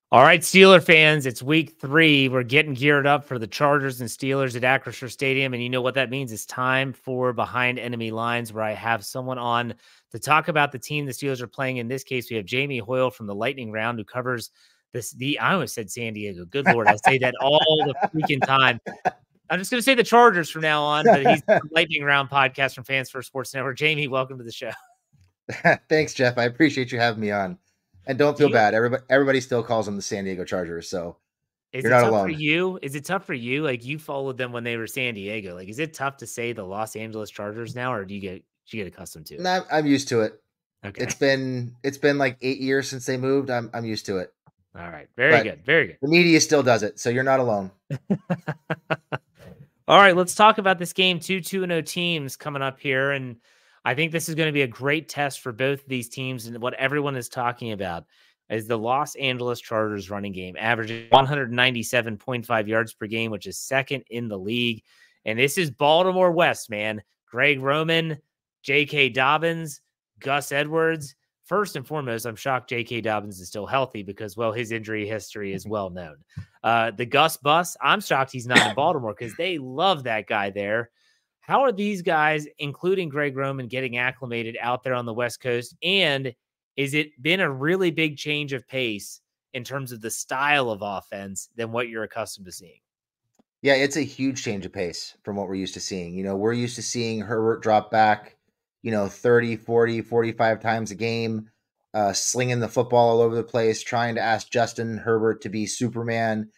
All right, Steeler fans, it's week 3. We're getting geared up for the Chargers and Steelers at Acrisure Stadium, and you know what that means. It's time for Behind Enemy Lines, where I have someone on to talk about the team the Steelers are playing. In this case, we have Jamie Hoyle from the Lightning Round, who covers I almost said San Diego. Good Lord, I say that all the freaking time. I'm just going to say the Chargers from now on, but he's the Lightning Round podcast from Fans First Sports Network. Jamie, welcome to the show. Thanks, Jeff. I appreciate you having me on. And don't feel bad. Everybody still calls them the San Diego Chargers, so you're not alone. For you? Is it tough for you? Like, you followed them when they were San Diego. Like, is it tough to say the Los Angeles Chargers now, or do you get accustomed to it? No, I'm used to it. Okay. It's been like 8 years since they moved. I'm used to it. All right. Very good. Very good. The media still does it, so you're not alone. All right, let's talk about this game. 2-2-0 teams coming up here, and I think this is going to be a great test for both of these teams. And what everyone is talking about is the Los Angeles Chargers running game, averaging 197.5 yards per game, which is second in the league. And this is Baltimore West, man. Greg Roman, J.K. Dobbins, Gus Edwards. First and foremost, I'm shocked J.K. Dobbins is still healthy because, well, his injury history is well known. The Gus bus, I'm shocked he's not in Baltimore because they love that guy there. How are these guys, including Greg Roman, getting acclimated out there on the West Coast? And is it been a really big change of pace in terms of the style of offense than what you're accustomed to seeing? Yeah, it's a huge change of pace from what we're used to seeing. You know, we're used to seeing Herbert drop back, 30, 40, 45 times a game, slinging the football all over the place, trying to ask Justin Herbert to be Superman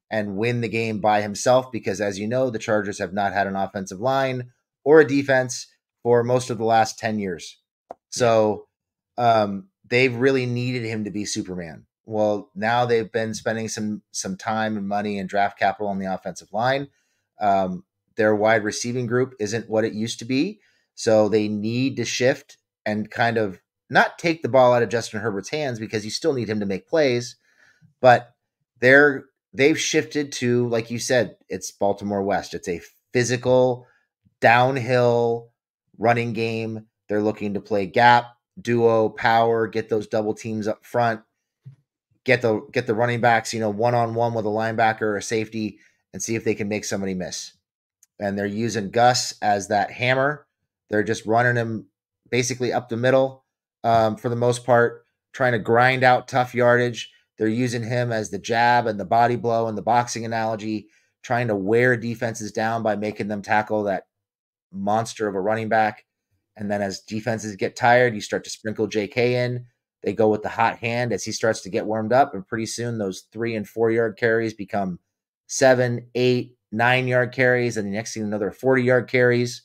and win the game by himself. Because as you know, the Chargers have not had an offensive line or a defense for most of the last 10 years. So they've really needed him to be Superman. Well, now they've been spending some time and money and draft capital on the offensive line. Their wide receiving group isn't what it used to be. So they need to shift and kind of not take the ball out of Justin Herbert's hands because you still need him to make plays. But they've shifted to, like you said, it's Baltimore West. It's a physical, downhill running game. They're looking to play gap, duo, power, get those double teams up front, get the running backs, one-on-one with a linebacker or a safety and see if they can make somebody miss. And they're using Gus as that hammer. They're just running him basically up the middle for the most part, trying to grind out tough yardage. They're using him as the jab and the body blow and the boxing analogy, trying to wear defenses down by making them tackle that monster of a running back. And then as defenses get tired, you start to sprinkle JK in. They go with the hot hand as he starts to get warmed up. And pretty soon those 3 and 4 yard carries become 7, 8, 9 yard carries. And the next thing, another 40-yard carries.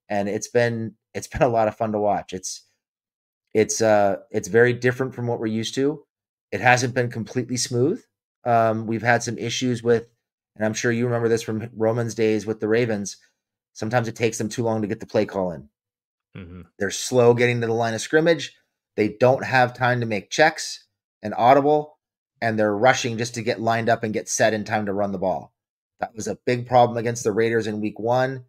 And it's been a lot of fun to watch. It's very different from what we're used to. It hasn't been completely smooth. We've had some issues with, and I'm sure you remember this from Roman's days with the Ravens. Sometimes it takes them too long to get the play call in. Mm-hmm. They're slow getting to the line of scrimmage. They don't have time to make checks and audible, and they're rushing just to get lined up and get set in time to run the ball. That was a big problem against the Raiders in week 1.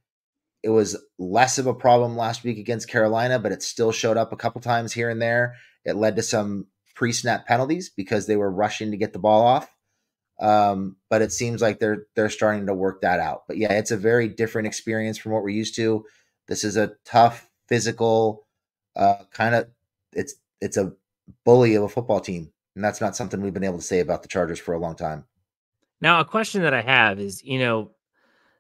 It was less of a problem last week against Carolina, but it still showed up a couple times here and there. It led to some pre-snap penalties because they were rushing to get the ball off. But it seems like they're starting to work that out. But yeah, it's a very different experience from what we're used to. This is a tough, physical, kind of, it's a bully of a football team. And that's not something we've been able to say about the Chargers for a long time. Now, a question that I have is,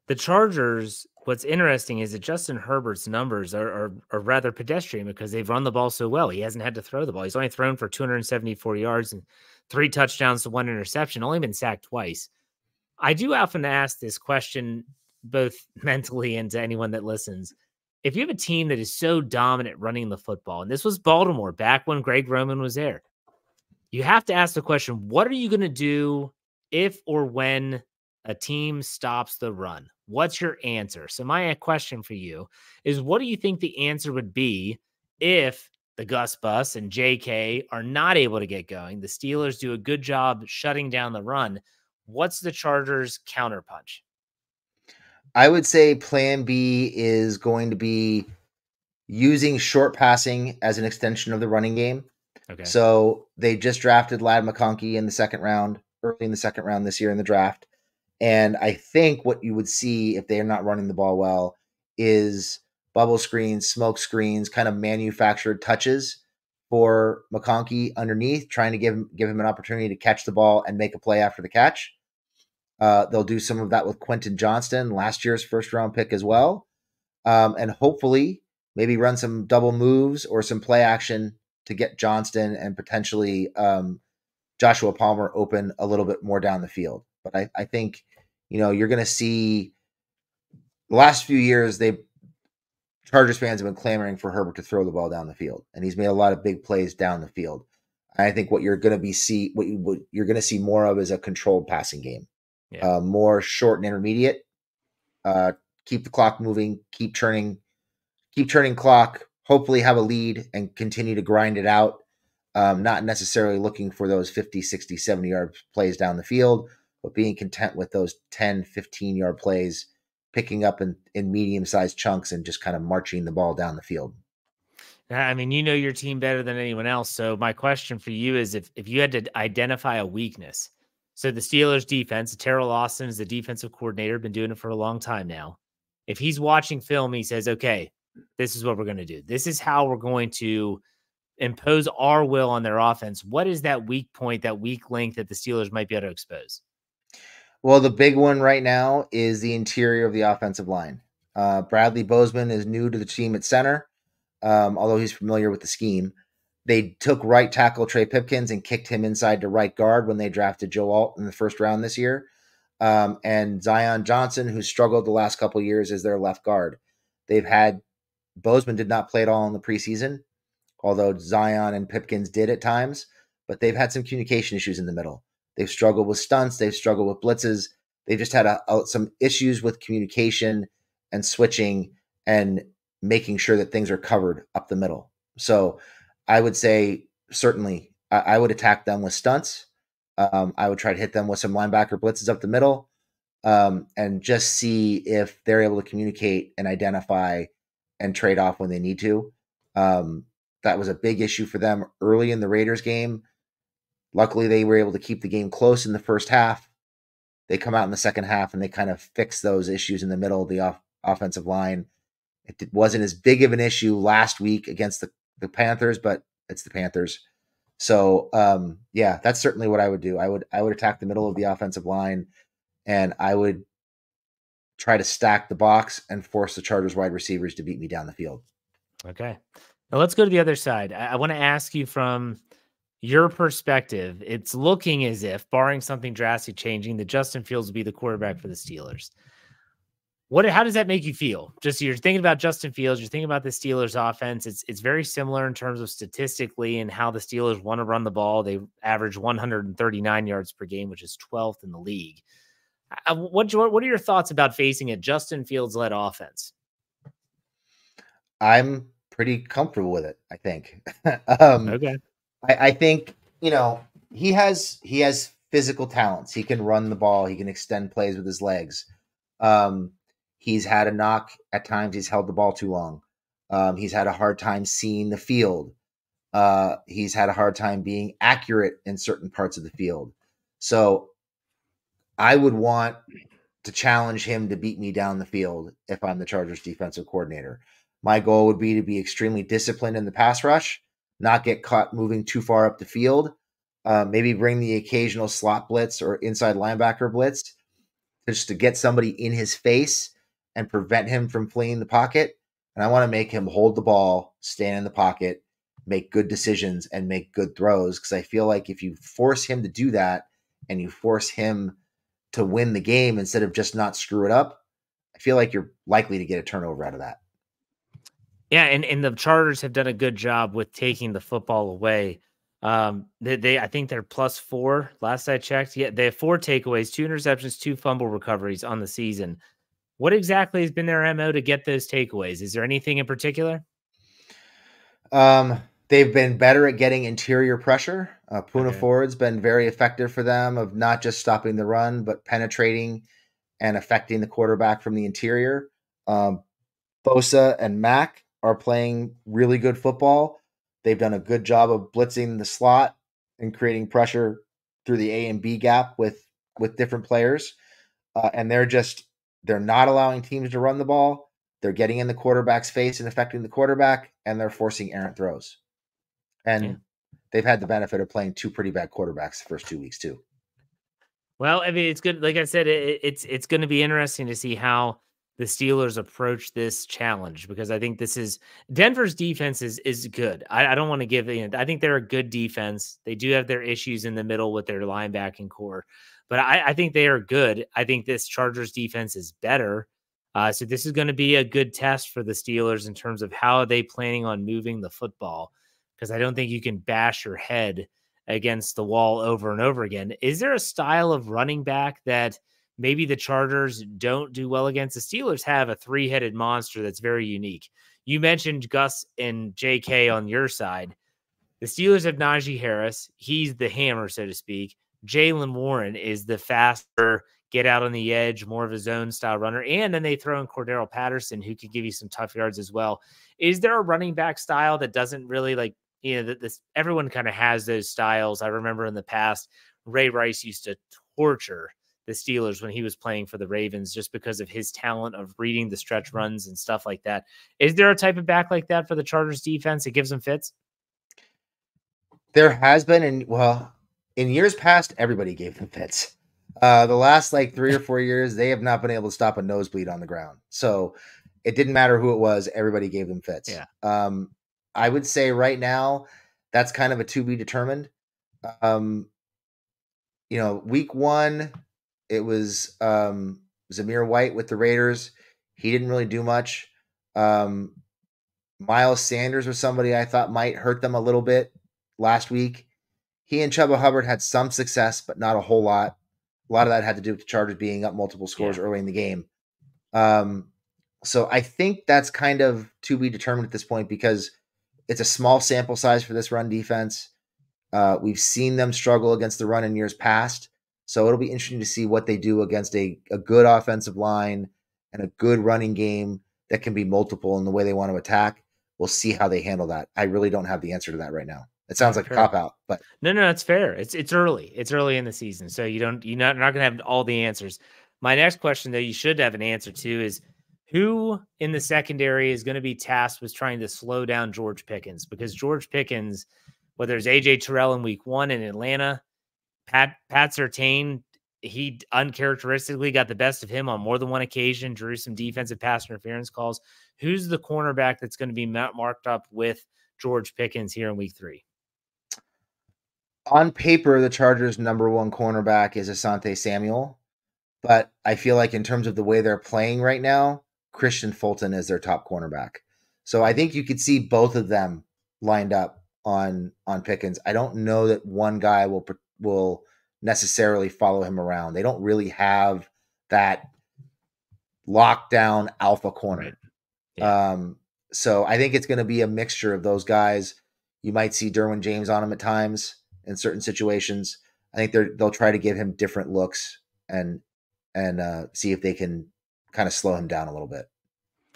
the Chargers, what's interesting is that Justin Herbert's numbers are rather pedestrian because they've run the ball so well. He hasn't had to throw the ball. He's only thrown for 274 yards and 3 touchdowns to 1 interception, only been sacked twice. I do often ask this question, both mentally and to anyone that listens. If you have a team that is so dominant running the football, and this was Baltimore back when Greg Roman was there, you have to ask the question, what are you going to do if or when a team stops the run? What's your answer? So my question for you is, what do you think the answer would be if the Gus Bus and JK are not able to get going? The Steelers do a good job shutting down the run. What's the Chargers' counterpunch? I would say plan B is going to be using short passing as an extension of the running game. Okay. So they just drafted Lad McConkey in the second round, early in the second round this year in the draft. And I think what you would see if they're not running the ball well is bubble screens, smoke screens, kind of manufactured touches for McConkey underneath, trying to give him an opportunity to catch the ball and make a play after the catch. They'll do some of that with Quentin Johnston, last year's first round pick as well. And hopefully maybe run some double moves or some play action to get Johnston and potentially Joshua Palmer open a little bit more down the field. But I think, you're going to see the last few years, Chargers fans have been clamoring for Herbert to throw the ball down the field, and he's made a lot of big plays down the field. I think what you're going to you're going to see more of is a controlled passing game, Yeah. more short and intermediate. Keep the clock moving, keep churning clock. Hopefully, have a lead and continue to grind it out. Not necessarily looking for those 50, 60, 70-yard plays down the field, but being content with those 10, 15-yard plays, picking up in medium-sized chunks and just kind of marching the ball down the field. I mean, you know your team better than anyone else. So my question for you is if you had to identify a weakness. So the Steelers defense, Terrell Austin is the defensive coordinator, been doing it for a long time now. If he's watching film, he says, okay, this is what we're going to do. This is how we're going to impose our will on their offense. What is that weak point, that weak link that the Steelers might be able to expose? Well, the big one right now is the interior of the offensive line. Bradley Bozeman is new to the team at center, although he's familiar with the scheme. They took right tackle Trey Pipkins and kicked him inside to right guard when they drafted Joe Alt in the first round this year. And Zion Johnson, who struggled the last couple of years, is their left guard. Bozeman did not play at all in the preseason, although Zion and Pipkins did at times, but they've had some communication issues in the middle. They've struggled with stunts. They've struggled with blitzes. They've just had some issues with communication and switching and making sure that things are covered up the middle. So I would say certainly I would attack them with stunts. I would try to hit them with some linebacker blitzes up the middle, and just see if they're able to communicate and identify and trade off when they need to. That was a big issue for them early in the Raiders game. Luckily, they were able to keep the game close in the first half. They come out in the second half and they kind of fix those issues in the middle of the offensive line. It wasn't as big of an issue last week against the Panthers, but it's the Panthers. So, yeah, that's certainly what I would do. I would attack the middle of the offensive line, and I would try to stack the box and force the Chargers wide receivers to beat me down the field. Okay. Now let's go to the other side. I want to ask you from your perspective. It's looking as if, barring something drastic changing, that Justin Fields will be the quarterback for the Steelers. How does that make you feel? Just you're thinking about Justin Fields, you're thinking about the Steelers offense. It's very similar in terms of statistically and how the Steelers want to run the ball. They average 139 yards per game, which is 12th in the league. What are your thoughts about facing a Justin Fields led offense? I'm pretty comfortable with it, I think. um, Okay. I think, he has physical talents. He can run the ball. He can extend plays with his legs. He's had a knock at times. He's held the ball too long. He's had a hard time seeing the field. He's had a hard time being accurate in certain parts of the field. So I would want to challenge him to beat me down the field if I'm the Chargers defensive coordinator. My goal would be to be extremely disciplined in the pass rush, not get caught moving too far up the field, maybe bring the occasional slot blitz or inside linebacker blitz just to get somebody in his face and prevent him from fleeing the pocket. And I want to make him hold the ball, stand in the pocket, make good decisions, and make good throws. Because I feel like if you force him to do that and you force him to win the game instead of just not screw it up, I feel like you're likely to get a turnover out of that. Yeah, and the Chargers have done a good job with taking the football away. They I think they're +4 last I checked. Yeah, they have 4 takeaways, 2 interceptions, 2 fumble recoveries on the season. What exactly has been their MO to get those takeaways? Is there anything in particular? They've been better at getting interior pressure. Puna Okay. Ford's been very effective for them of not just stopping the run, but penetrating and affecting the quarterback from the interior. Bosa and Mack are playing really good football. They've done a good job of blitzing the slot and creating pressure through the A and B gap with different players, and they're not allowing teams to run the ball. They're getting in the quarterback's face and affecting the quarterback, and they're forcing errant throws. Yeah. And they've had the benefit of playing two pretty bad quarterbacks the first 2 weeks too. Well, I mean, it's good. Like I said, it's going to be interesting to see how the Steelers approach this challenge because I think this is Denver's defense is good. I don't want to give I think they're a good defense. They do have their issues in the middle with their linebacking core, but I think they are good. I think this Chargers defense is better. So this is going to be a good test for the Steelers in terms of how are they planning on moving the football because I don't think you can bash your head against the wall over and over again. Is there a style of running back that maybe the Chargers don't do well against? The Steelers have a three-headed monster that's very unique. You mentioned Gus and JK on your side. The Steelers have Najee Harris. He's the hammer, so to speak. Jalen Warren is the faster, get out on the edge, more of a zone style runner. And then they throw in Cordero Patterson, who could give you some tough yards as well. Is there a running back style that doesn't really this everyone kind of has those styles. I remember in the past, Ray Rice used to torture the Steelers when he was playing for the Ravens just because of his talent of reading the stretch runs and stuff like that. Is there a type of back like that for the Chargers defense that gives them fits? There has been, in years past, everybody gave them fits. The last 3 or 4 years, they have not been able to stop a nosebleed on the ground. So it didn't matter who it was; everybody gave them fits. Yeah. I would say right now, that's kind of a to be determined. Week 1, it was Zamir White with the Raiders. He didn't really do much. Miles Sanders was somebody I thought might hurt them a little bit last week. He and Chuba Hubbard had some success, but not a whole lot. A lot of that had to do with the Chargers being up multiple scores early in the game. So I think that's kind of to be determined at this point because it's a small sample size for this run defense. We've seen them struggle against the run in years past. So it'll be interesting to see what they do against a good offensive line and a good running game that can be multiple in the way they want to attack. We'll see how they handle that. I really don't have the answer to that right now. It sounds like a cop out, but no, it's fair. It's early. It's early in the season, so you're not going to have all the answers. My next question, though, you should have an answer to is who in the secondary is going to be tasked with trying to slow down George Pickens because George Pickens, whether it's AJ Terrell in Week 1 in Atlanta, Pat Surtain, he uncharacteristically got the best of him on more than one occasion, drew some defensive pass interference calls. Who's the cornerback that's going to be marked up with George Pickens here in Week 3? On paper, the Chargers' number one cornerback is Asante Samuel, but I feel like in terms of the way they're playing right now, Christian Fulton is their top cornerback. So I think you could see both of them lined up on Pickens. I don't know that one guy will necessarily follow him around. They don't really have that lockdown alpha corner. Right. Yeah. So I think it's going to be a mixture of those guys. You might see Derwin James on him at times in certain situations. I think they'll try to give him different looks and see if they can kind of slow him down a little bit.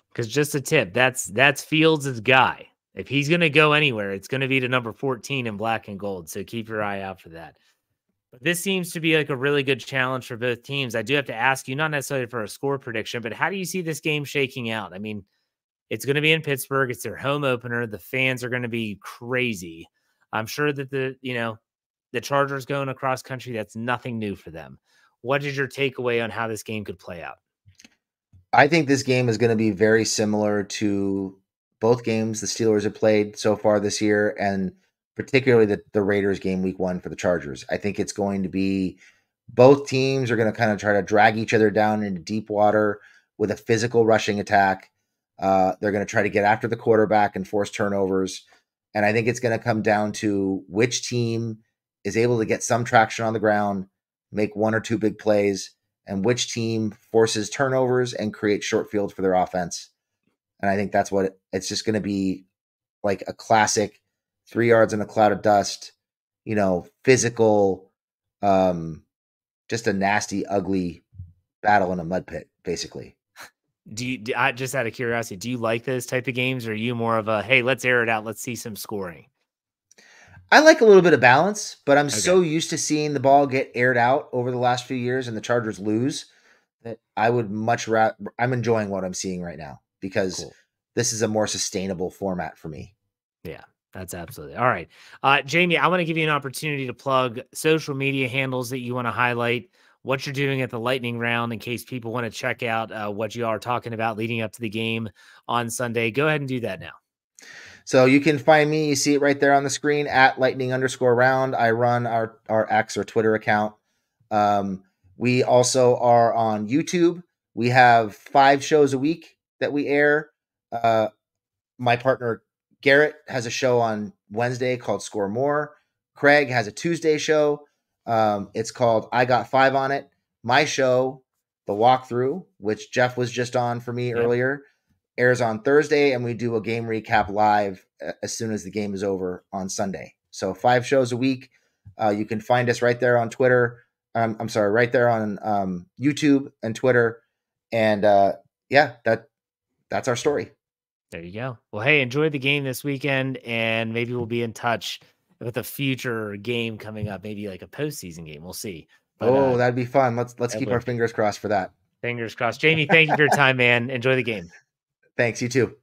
Because just a tip, that's Fields' guy. If he's going to go anywhere, it's going to be to number 14 in black and gold. So keep your eye out for that. But this seems to be like a really good challenge for both teams. I do have to ask you, not necessarily for a score prediction, but how do you see this game shaking out? I mean, it's going to be in Pittsburgh. It's their home opener. The fans are going to be crazy. I'm sure that the Chargers going across country, that's nothing new for them. What is your takeaway on how this game could play out? I think this game is going to be very similar to both games the Steelers have played so far this year, and particularly the Raiders game Week 1 for the Chargers. I think it's going to be both teams are going to kind of try to drag each other down into deep water with a physical rushing attack. They're going to try to get after the quarterback and force turnovers. And I think it's going to come down to which team is able to get some traction on the ground, make one or two big plays, and which team forces turnovers and creates short field for their offense. And I think that's what it's just going to be like a classic 3 yards in a cloud of dust, physical, just a nasty, ugly battle in a mud pit, basically. I just out of curiosity, do you like those type of games? Or are you more of a, hey, let's air it out. Let's see some scoring? I like a little bit of balance, but I'm Okay, so used to seeing the ball get aired out over the last few years and the Chargers lose that I would much rather. I'm enjoying what I'm seeing right now because cool. this is a more sustainable format for me. Yeah, that's absolutely all right. Jamie, I want to give you an opportunity to plug social media handles that you want to highlight, what you're doing at the lightning round in case people want to check out what you are talking about leading up to the game on Sunday. Go ahead and do that now. So you can find me. You see it right there on the screen at lightning_round. I run our X or Twitter account. Um, we also are on YouTube. We have 5 shows a week that we air. Uh, my partner Garrett has a show on Wednesday called Score More. Craig has a Tuesday show. It's called I Got 5 on It. My show, The Walkthrough, which Jeff was just on for me Yep. earlier, airs on Thursday, and we do a game recap live as soon as the game is over on Sunday. So 5 shows a week. You can find us right there on Twitter. I'm sorry, right there on YouTube and Twitter. And yeah, that's our story. There you go. Well, hey, enjoy the game this weekend, and maybe we'll be in touch with a future game coming up, maybe like a postseason game. We'll see. But Oh, that'd be fun. Let's that keep our would be fingers crossed for that. fingers crossed. Jamie, thank you for your time, man. Enjoy the game. Thanks. You too.